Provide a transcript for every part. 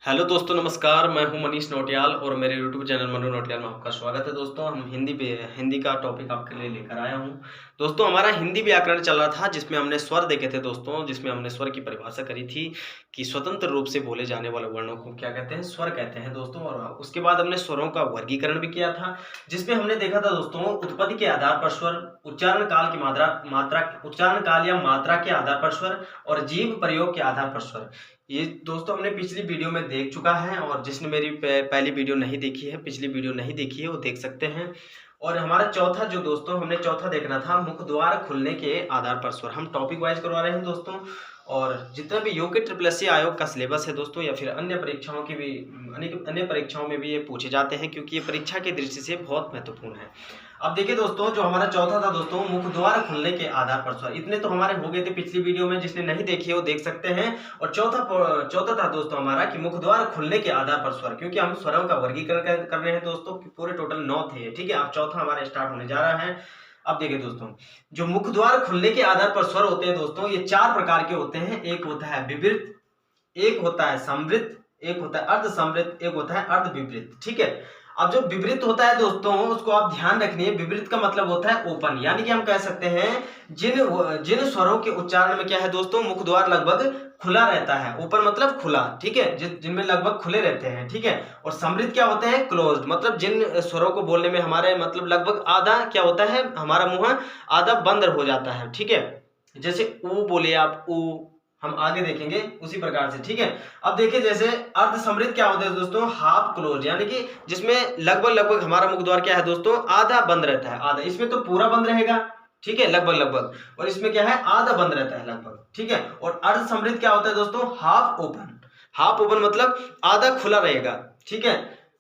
Hello दोस्तों, नमस्कार। मैं हूं मनीष नौटियाल और मेरे यूट्यूब चैनल मनु नौटियाल में आपका स्वागत है। दोस्तों, हम हिंदी का टॉपिक आपके लिए लेकर आया हूं। दोस्तों, हमारा हिंदी व्याकरण चल रहा था जिसमें हमने स्वर देखे थे दोस्तों, जिसमें हमने स्वर की परिभाषा करी थी कि स्वतंत्र रूप से बोले जाने वाले वर्णों को क्या कहते हैं, स्वर कहते हैं दोस्तों। और उसके बाद हमने स्वरों का वर्गीकरण भी किया था, जिसमें हमने देखा था दोस्तों उत्पत्ति के आधार पर स्वर, उच्चारण काल की उच्चारण काल या मात्रा के आधार पर स्वर और जीभ प्रयोग के आधार पर स्वर। ये दोस्तों हमने पिछली वीडियो में देख चुका है, और जिसने मेरी पहली वीडियो नहीं देखी है, पिछली वीडियो नहीं देखी है, वो देख सकते हैं। और हमारा चौथा जो दोस्तों हमने चौथा देखना था, मुख द्वार खुलने के आधार पर स्वर। हम टॉपिक वाइज करवा रहे हैं दोस्तों, और जितना भी यूके ट्रिपल आयोग का सिलेबस है दोस्तों, या फिर अन्य परीक्षाओं की भी अन्य परीक्षाओं में भी ये पूछे जाते हैं, क्योंकि ये परीक्षा की दृष्टि से बहुत महत्वपूर्ण है। अब देखिए दोस्तों, जो हमारा चौथा था दोस्तों, मुख द्वार खुलने के आधार पर स्वर। इतने तो हमारे हो गए थे पिछली वीडियो में, जिसने नहीं देखी है वो देख सकते हैं। और चौथा था दोस्तों हमारा कि मुख द्वार खुलने के आधार पर स्वर, क्योंकि हम स्वरों का वर्गीकरण कर रहे हैं दोस्तों, पूरे टोटल 9 थे, ठीक है। अब चौथा हमारा स्टार्ट होने जा रहा है। अब देखिए दोस्तों, जो मुख द्वार खुलने के आधार पर स्वर होते हैं दोस्तों, ये 4 प्रकार के होते हैं। एक होता है विवृत, एक होता है समृद्ध, एक होता है अर्ध समृद्ध, एक होता है अर्ध विवृत, ठीक है। अब जो विवृत होता है दोस्तों, उसको आप ध्यान रखिए। विवृत का मतलब होता है ओपन, यानी कि हम कह सकते हैं जिन स्वरों के उच्चारण में क्या है दोस्तों, मुख द्वार लगभग खुला रहता है। ओपन मतलब खुला, ठीक है, जिनमें लगभग खुले रहते हैं, ठीक है। और समृद्ध क्या होते हैं, क्लोज्ड, मतलब जिन स्वरों को बोलने में हमारे मतलब लगभग आधा क्या होता है, हमारा मुंह आधा बंद हो जाता है, ठीक है। जैसे ऊ बोले आप, ऊ, हम आगे देखेंगे उसी प्रकार से, ठीक है। अब देखिए, जैसे अर्ध समृद्ध क्या होता है दोस्तों, हाफ क्लोज, यानी कि जिसमें लगभग हमारा मुख द्वार क्या है दोस्तों, आधा बंद रहता है। आधा, इसमें तो पूरा बंद रहेगा, ठीक है, लगभग, और इसमें क्या है, आधा बंद रहता है लगभग, ठीक है। और अर्ध समृद्ध क्या होता है दोस्तों, हाफ ओपन। हाफ ओपन मतलब आधा खुला रहेगा, ठीक है।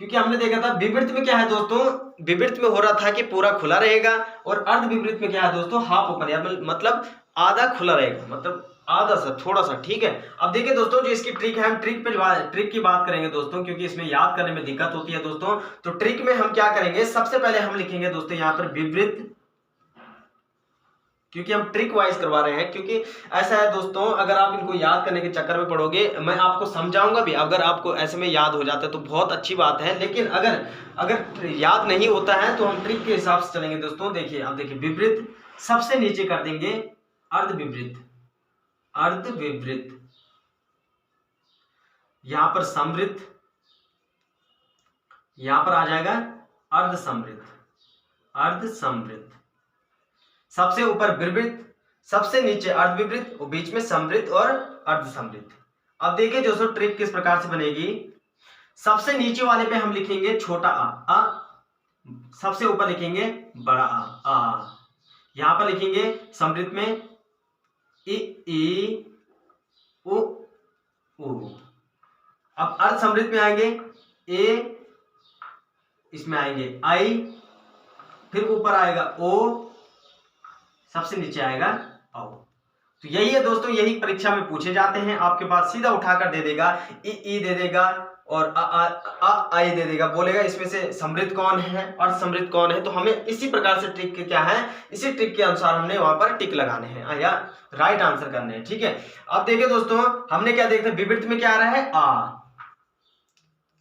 क्योंकि हमने देखा था विवृत में क्या है दोस्तों, विवृत में हो रहा था कि पूरा खुला रहेगा, और अर्ध विवृत में क्या है दोस्तों, हाफ ओपन, या मतलब आधा खुला रहेगा, मतलब आधा सा, थोड़ा सा, ठीक है। अब देखिए दोस्तों, जो इसकी ट्रिक है, हम ट्रिक की बात करेंगे दोस्तों, क्योंकि इसमें याद करने में दिक्कत होती है दोस्तों। तो ट्रिक में हम क्या करेंगे, सबसे पहले हम लिखेंगे दोस्तों यहाँ पर विवृत, क्योंकि हम ट्रिक वाइज करवा रहे हैं। क्योंकि ऐसा है दोस्तों, अगर आप इनको याद करने के चक्कर में पड़ोगे, मैं आपको समझाऊंगा भी, अगर आपको ऐसे में याद हो जाता है तो बहुत अच्छी बात है, लेकिन अगर याद नहीं होता है तो हम ट्रिक के हिसाब से चलेंगे दोस्तों। देखिए, अब देखिए, विवृत सबसे नीचे कर देंगे अर्ध विवृत, अर्ध विवृत, यहां पर समृद्ध, यहां पर आ जाएगा अर्ध समृद्ध, अर्ध समृद्ध, सबसे ऊपर विवृत, सबसे नीचे अर्ध विवृत, और बीच में समृद्ध और अर्ध समृद्ध। अब देखिए दोस्तों, ट्रिक किस प्रकार से बनेगी। सबसे नीचे वाले पे हम लिखेंगे छोटा आ, सबसे ऊपर लिखेंगे बड़ा आ। यहां पर लिखेंगे समृद्ध में ई उ उ। अब अर्ध समृद्ध में आएंगे ए, इसमें आएंगे आई, फिर ऊपर आएगा ओ, सबसे नीचे आएगा औ। तो यही है दोस्तों, यही परीक्षा में पूछे जाते हैं। आपके पास सीधा उठाकर दे देगा, ई दे देगा और आई दे देगा, बोलेगा इसमें से समृद्ध कौन है और समृद्ध कौन है। तो हमें इसी प्रकार से ट्रिक क्या है, इसी ट्रिक के अनुसार हमने वहां पर टिक लगाने हैं या राइट आंसर करने हैं, ठीक है। अब देखिए दोस्तों, हमने क्या देखा, विवृत में क्या आ रहा है, आ।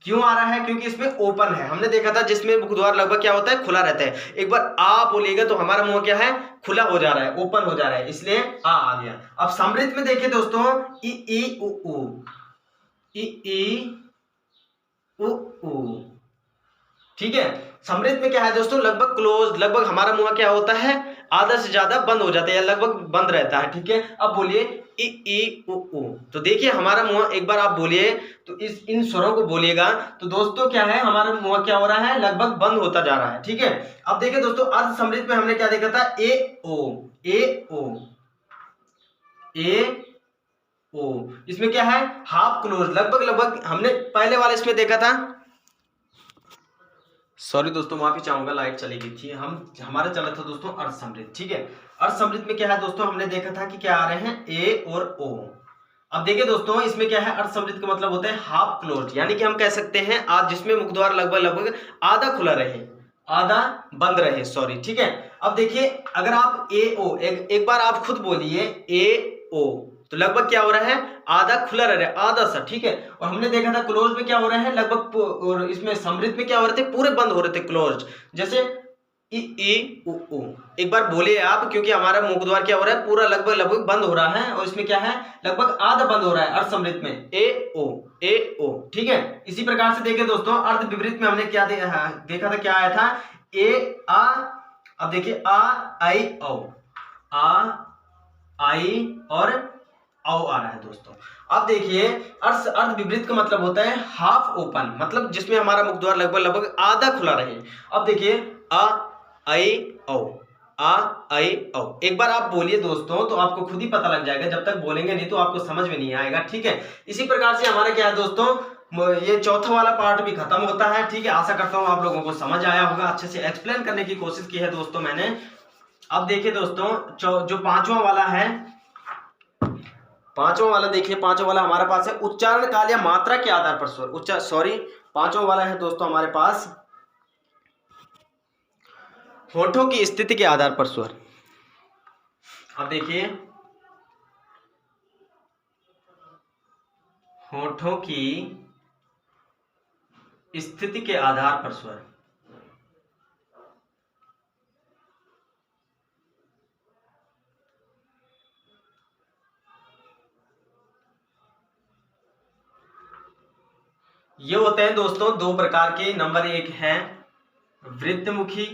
क्यों आ रहा है, क्योंकि इसमें ओपन है। हमने देखा था जिसमें मुख द्वार लगभग क्या होता है, खुला रहता है। एक बार आ बोलिएगा तो हमारा मुंह क्या है, खुला हो जा रहा है, ओपन हो जा रहा है, इसलिए आ गया। अब समृद्ध में देखिए दोस्तों, ई उ उ, ई उ उ, ठीक है। समृद्ध में क्या है दोस्तों, लगभग क्लोज, लगभग हमारा मुंह क्या होता है, आधा से ज्यादा बंद हो जाता है या लगभग बंद रहता है, ठीक है। अब बोलिए ई उ उ। तो देखिए हमारा मुंह, एक बार आप बोलिए तो इन स्वरों को बोलिएगा तो दोस्तों क्या है, हमारा मुंह क्या हो रहा है, लगभग बंद होता जा रहा है, ठीक है। अब देखिए दोस्तों, अर्ध समृद्ध में हमने क्या देखा था, ए ओ, इसमें क्या है, हाफ क्लोज, लगभग हमने पहले वाले इसमें देखा था। सॉरी दोस्तों, माफी चाहूंगा, लाइट चली गई थी। हमारा चला था दोस्तों अर्ध समृद्ध, ठीक है। अर्ध समृद्ध में क्या है दोस्तों, हमने देखा था कि क्या आ रहे हैं, ए और ओ। अब देखिए दोस्तों, इसमें क्या है, अर्ध समृद्ध का मतलब होता है हाफ क्लोज, यानी कि हम कह सकते हैं आज जिसमें मुख द्वार लगभग आधा खुला रहे, आधा बंद रहे, सॉरी, ठीक है। अब देखिए, अगर आप ए ओ, एक बार आप खुद बोलिए ए ओ, तो लगभग क्या हो रहा है, आधा खुला रह रहा है, आधा सा, ठीक है। और हमने देखा था क्लोज में क्या हो रहा है, लगभग, और इसमें समृद्ध में क्या हो रहे थे, पूरे बंद हो रहे थे, क्लोज। जैसे ई ई उ उ, एक बार बोलिए आप, क्योंकि हमारा मुख द्वार क्या हो रहा है, पूरा लगभग लगभग बंद हो रहा है, और इसमें क्या है, लगभग आधा बंद हो रहा है अर्ध समृद्ध में, ए ओ, ठीक है। इसी प्रकार से देखिए दोस्तों, अर्ध विपरीत में हमने क्या देखा था, क्या आया था, ए आ। अब देखिए आ आई औ, आ आई और औ आ रहा है दोस्तों। अब देखिए अर्ध विपरीत का मतलब होता है हाफ ओपन, मतलब जिसमें हमारा मुख द्वार लगभग लगभग आधा खुला रहे। अब देखिए आ आई औ, आ आई औ, एक बार आप बोलिए दोस्तों तो आपको खुद ही पता लग जाएगा, जब तक बोलेंगे नहीं तो आपको समझ में नहीं आएगा, ठीक है। इसी प्रकार से हमारा क्या है दोस्तों, ये चौथा वाला पार्ट भी खत्म होता है, ठीक है। आशा करता हूं आप लोगों को समझ आया होगा, अच्छे से एक्सप्लेन करने की कोशिश की है दोस्तों मैंने। अब देखिए दोस्तों, जो पांचवा वाला है, पांचवा वाला देखिए, पांचवा वाला हमारे पास है उच्चारण काल या मात्रा के आधार पर स्वर, पांचवा वाला है दोस्तों हमारे पास होठों की स्थिति के आधार पर स्वर। अब देखिए, होठों की स्थिति के आधार पर स्वर। ये होते हैं दोस्तों दो प्रकार के। नंबर एक है वृत्तमुखी,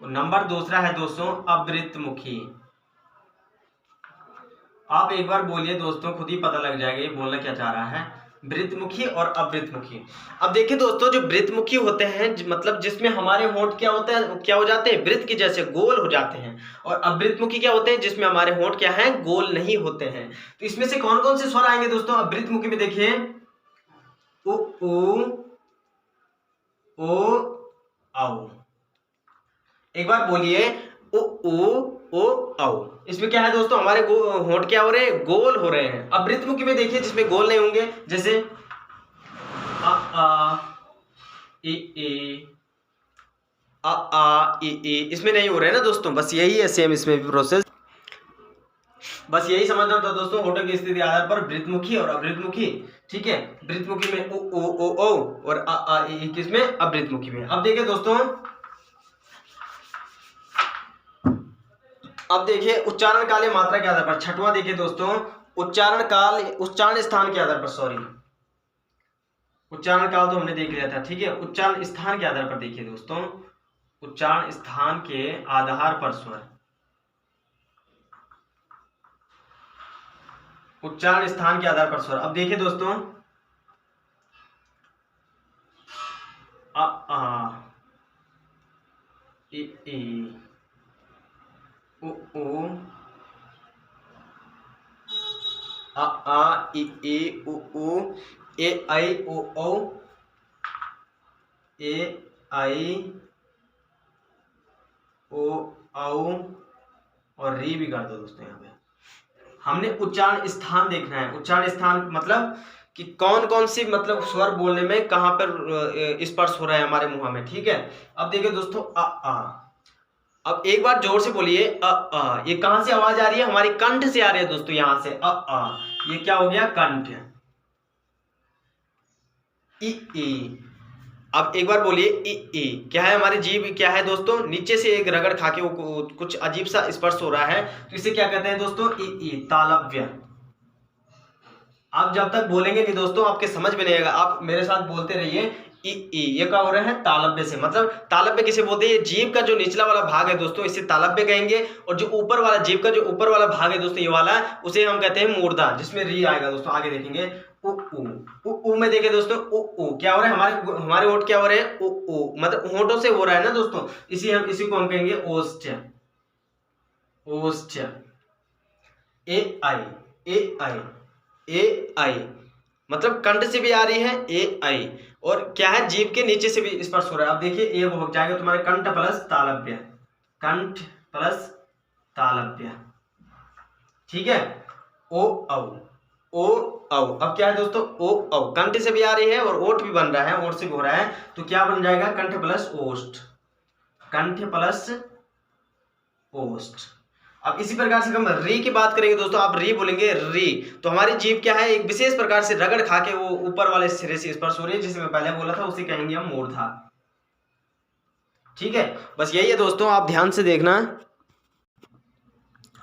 नंबर दूसरा है दोस्तों अवृत्तमुखी। आप एक बार बोलिए दोस्तों, खुद ही पता लग जाएगा ये बोलना क्या चाह रहा है, वृत्तमुखी और अवृत्तमुखी। अब देखिए दोस्तों, जो वृत्तमुखी होते हैं मतलब जिसमें हमारे होंठ क्या होता है, क्या हो जाते हैं, वृत्त के जैसे गोल हो जाते हैं। और अवृत्तमुखी क्या होते हैं, जिसमें हमारे होंठ क्या है, गोल नहीं होते हैं। तो इसमें से कौन कौन से स्वर आएंगे दोस्तों अवृत्तमुखी में, देखिए उ ओ औ। एक बार बोलिए उ ओ औ। इसमें क्या है दोस्तों, हमारे होंठ क्या हो रहे हैं, गोल हो रहे हैं। अवृत्तमुखी में देखिए जिसमें गोल नहीं होंगे, जैसे आ ई, इसमें नहीं हो रहे हैं ना दोस्तों। बस यही है सेम इसमें भी प्रोसेस, बस यही समझना था दोस्तों, होठों की स्थिति आधार पर वृत्तमुखी और अवृत्तमुखी, ठीक है। वृत्तमुखी में ओ और आ ई, किसमें, अवृत्तमुखी में। अब देखिए दोस्तों, अब देखिए उच्चारण काल या मात्रा के आधार पर, छठवां देखिए दोस्तों, उच्चारण काल, उच्चारण स्थान के आधार पर, सॉरी उच्चारण काल तो हमने देख लिया था, ठीक है। उच्चारण स्थान के आधार पर देखिए दोस्तों, उच्चारण स्थान के आधार पर स्वर, उच्चारण स्थान के आधार पर स्वर। अब देखिए दोस्तों, आ ई उ आ ई उ ए आई ओ औ, ए आई ओ औ और री भी कर दो दोस्तों। यहाँ पे हमने उच्चारण स्थान देखना है। उच्चारण स्थान मतलब कि कौन कौन सी मतलब स्वर बोलने में कहां पर स्पर्श हो रहा है हमारे मुंह में, ठीक है। अब देखिए दोस्तों आ, अब एक बार जोर से बोलिए अ, ये कहां से आवाज आ रही है, हमारी कंठ से आ रही है दोस्तों, यहां से अ, ये क्या हो गया, कंठ। ई, अब एक बार बोलिए ई, क्या है, हमारी जीभ क्या है दोस्तों, नीचे से एक रगड़ खा के वो कुछ अजीब सा स्पर्श हो रहा है, तो इसे क्या कहते हैं दोस्तों, ई, तालव्य। आप जब तक बोलेंगे नहीं दोस्तों आपके समझ में नहीं आएगा, आप मेरे साथ बोलते रहिए। ये क्या हो रहा है, तालव्य से, मतलब तालव्य किसे बोलते हैं, जीभ का जो निचला वाला भाग है दोस्तों, इसे तालव्य कहेंगे। और जो ऊपर वाला जीभ का जो ऊपर वाला भाग है दोस्तों, ये वाला, उसे हम कहते हैं मूर्धा, जिसमें री आएगा दोस्तों, आगे देखेंगे। उ में देखे दोस्तों, उ क्या हो रहा है, हमारे होंठ क्या हो रहे हैं, उ मतलब होंठों से हो रहा है ना दोस्तों, इसी को हम कहेंगे ओष्ठ्य, ओष्ठ्य। ए आई मतलब कंठ से भी आ रही है ए आई, और क्या है, जीभ के नीचे से भी स्पर्श हो रहा है। अब देखिए ए हो जाएगा तुम्हारे कंठ प्लस तालव्य, कंठ प्लस तालव्य, ठीक है। ओ औ, अब क्या है दोस्तों, ओ औ, कंठ से भी आ रही है और ओठ भी बन रहा है, ओठ से भी हो रहा है, तो क्या बन जाएगा, कंठ प्लस ओष्ठ, कंठ प्लस ओष्ठ। अब इसी प्रकार से हम री की बात करेंगे दोस्तों, आप री बोलेंगे री, तो हमारी जीभ क्या है, एक विशेष प्रकार से रगड़ खा के वो ऊपर वाले सिरे से स्पर्श हो रही है, जिसे मैं पहले बोला था, उसे कहेंगे हम मूर्धा। ठीक है, बस यही है दोस्तों, आप ध्यान से देखना।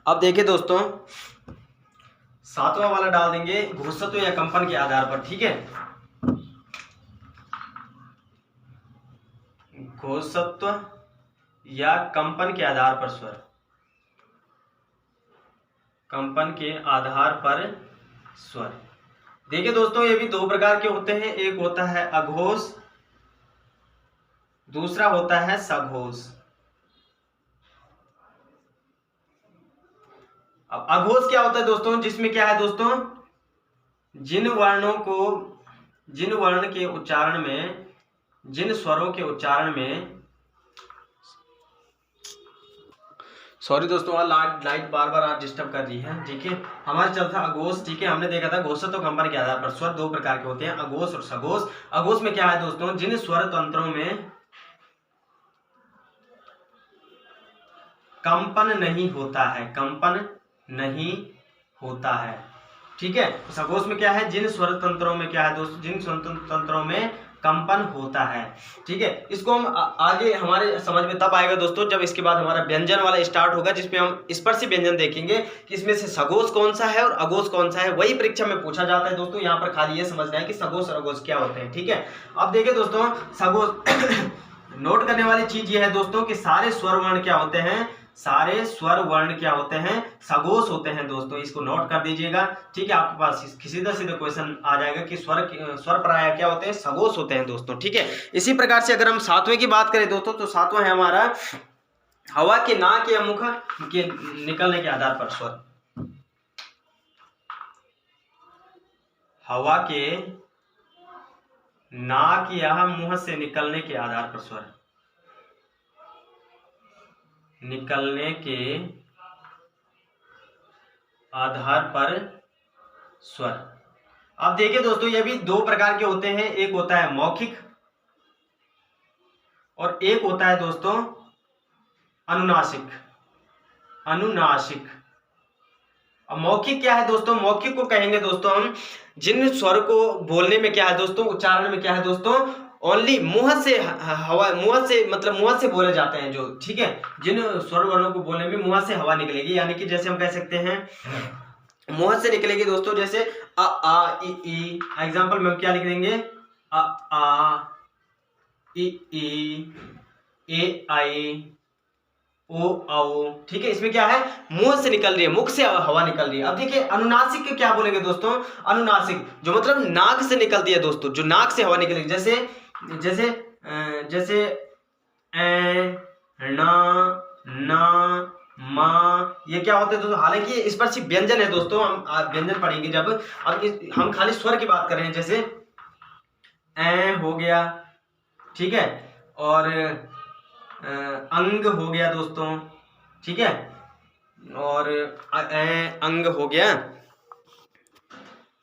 अब देखिए दोस्तों, सातवां वाला डाल देंगे घोषत्व या कंपन के आधार पर। ठीक है, घोषत्व या कंपन के आधार पर स्वर, कंपन के आधार पर स्वर। देखिए दोस्तों, ये भी दो प्रकार के होते हैं, एक होता है अघोष, दूसरा होता है सघोष। अब अघोष क्या होता है दोस्तों, जिसमें क्या है दोस्तों, जिन वर्ण के उच्चारण में, जिन स्वरों के उच्चारण में, सॉरी दोस्तों, लाइट बार बार आज डिस्टर्ब कर रही है। ठीक है, हमारा चल था अघोष। ठीक है, हमने देखा था घोषत्व तो कंपन के आधार पर स्वर दो प्रकार के होते हैं, अघोष और सघोष। अघोष में क्या है दोस्तों, जिन स्वर तंत्रों में कंपन नहीं होता है, कंपन नहीं होता है। ठीक है, तो सघोष में क्या है, जिन स्वर तंत्रों में क्या है दोस्तों, जिन स्वर तंत्रों में कंपन होता है। ठीक है, इसको हम आगे हमारे समझ में तब आएगा दोस्तों, जब इसके बाद हमारा व्यंजन वाला स्टार्ट होगा, जिसमें हम स्पर्शी व्यंजन देखेंगे कि इसमें से सघोष कौन सा है और अघोष कौन सा है। वही परीक्षा में पूछा जाता है दोस्तों, यहाँ पर खाली ये समझना है कि सघोष और अघोष क्या होते हैं। ठीक है, अब देखिए दोस्तों, सघोष नोट करने वाली चीज ये है दोस्तों कि सारे स्वर वर्ण क्या होते हैं, सारे स्वर वर्ण क्या होते हैं, सघोष होते हैं दोस्तों, इसको नोट कर दीजिएगा। ठीक है, आपके पास सीधा सीधा क्वेश्चन आ जाएगा कि स्वर प्राय क्या होते हैं, सघोष होते हैं दोस्तों। ठीक है, इसी प्रकार से अगर हम सातवें की बात करें दोस्तों, तो सातवां है हमारा हवा के नाक या मुख के निकलने के आधार पर स्वर, हवा के नाक या मुंह से निकलने के आधार पर स्वर, निकलने के आधार पर स्वर। अब देखिए दोस्तों, ये भी दो प्रकार के होते हैं, एक होता है मौखिक और एक होता है दोस्तों अनुनासिक। अनुनासिक। अब मौखिक क्या है दोस्तों, मौखिक को कहेंगे दोस्तों हम जिन स्वर को बोलने में क्या है दोस्तों, उच्चारण में क्या है दोस्तों, ओनली मुंह से हवा, मुंह से मतलब मुंह से बोले जाते हैं जो। ठीक है, जिन स्वर वर्णों को बोलने में मुंह से हवा निकलेगी, यानी कि जैसे हम कह सकते हैं मुंह से निकलेगी दोस्तों, जैसे अ आ ई। एग्जांपल में हम क्या लिख देंगे, अ आ ई ए आई ओ आओ। ठीक है, इसमें क्या है, मुंह से निकल रही है, मुख से हवा निकल रही है। अब देखिए अनुनासिक के क्या बोलेंगे दोस्तों, अनुनासिक जो मतलब नाक से निकलती है दोस्तों, जो नाक से हवा निकलेगी, जैसे जैसे जैसे ए ना ना मा, ये क्या होते हैं दोस्तों, हालांकि ये स्पर्शी व्यंजन है दोस्तों, हम व्यंजन पढ़ेंगे जब। अब हम खाली स्वर की बात कर रहे हैं, जैसे ए हो गया, ठीक है, और अंग हो गया दोस्तों, ठीक है, और अंग हो गया,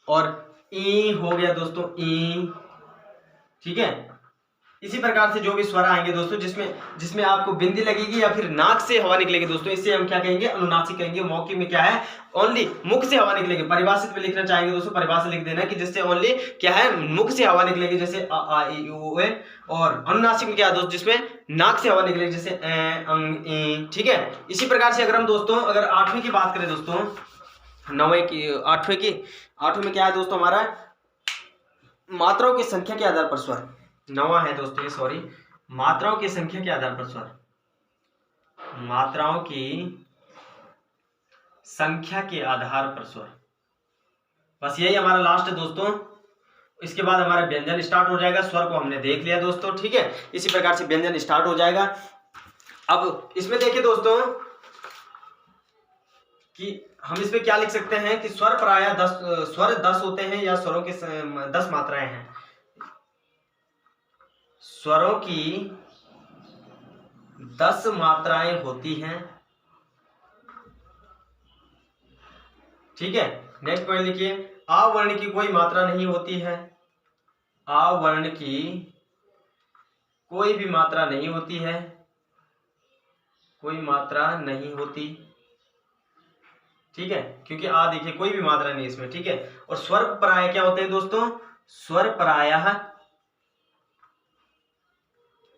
और ई हो गया दोस्तों, ई। ठीक है, इसी प्रकार से जो भी स्वर आएंगे दोस्तों, जिसमें आपको बिंदी लगेगी या फिर नाक से हवा निकलेगी दोस्तों, इससे हम क्या कहेंगे, अनुनासिक कहेंगे। मौखिक में क्या है, ओनली मुख से हवा निकलेगी। परिभाषित में लिखना चाहेंगे दोस्तों, परिभाषा लिख देना कि जिससे ओनली क्या है, मुख से हवा निकलेगी, जैसे अ आ ई उ ए। और अनुनासिक में क्या है दोस्तों, जिसमें नाक से हवा निकलेगी, जैसे ए अंग ई। ठीक है, इसी प्रकार से अगर हम दोस्तों अगर आठवीं की बात करें दोस्तों, आठवीं में क्या है दोस्तों, हमारा मात्राओं की संख्या के आधार पर स्वर। नवा है दोस्तों ये, सॉरी, मात्राओं की संख्या के आधार पर स्वर, मात्राओं की संख्या के आधार पर स्वर। बस यही हमारा लास्ट है दोस्तों, इसके बाद हमारा व्यंजन स्टार्ट हो जाएगा। स्वर को हमने देख लिया दोस्तों, ठीक है, इसी प्रकार से व्यंजन स्टार्ट हो जाएगा। अब इसमें देखिए दोस्तों कि हम इसमें क्या लिख सकते हैं कि स्वर प्रायः 10 होते हैं, या स्वरों के 10 मात्राएं हैं। स्वरों की 10 मात्राएं होती हैं। ठीक है, नेक्स्ट पॉइंट लिखिए, आवर्ण की कोई मात्रा नहीं होती है। आवर्ण की कोई भी मात्रा नहीं होती है, कोई मात्रा नहीं होती। ठीक है, क्योंकि आ देखिए कोई भी मात्रा नहीं इसमें, ठीक है। और स्वर प्राय क्या होते हैं दोस्तों, स्वर प्रायः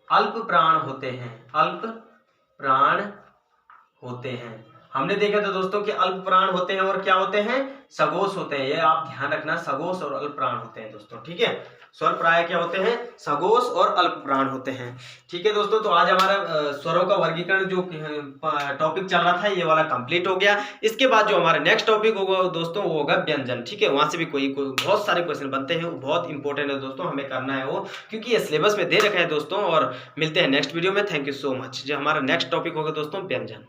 अल्प प्राण होते हैं, अल्प प्राण होते हैं। हमने देखा था दोस्तों कि अल्प प्राण होते हैं और क्या होते हैं, सगोष होते हैं। ये आप ध्यान रखना, सगोष और अल्प प्राण होते हैं दोस्तों, ठीक है। स्वर प्राय क्या होते हैं, सगोष और अल्प प्राण होते हैं, ठीक है दोस्तों। तो आज हमारा स्वरों का वर्गीकरण जो टॉपिक चल रहा था ये वाला कंप्लीट हो गया। इसके बाद जो हमारा नेक्स्ट टॉपिक होगा दोस्तों वो होगा व्यंजन, ठीक है। वहां से भी कोई बहुत सारे क्वेश्चन बनते हैं, वो बहुत इंपॉर्टेंट है दोस्तों, हमें करना है वो, क्योंकि ये सिलेबस में दे रखा है दोस्तों। और मिलते हैं नेक्स्ट वीडियो में। Thank you so much. जो हमारा नेक्स्ट टॉपिक होगा दोस्तों व्यंजन।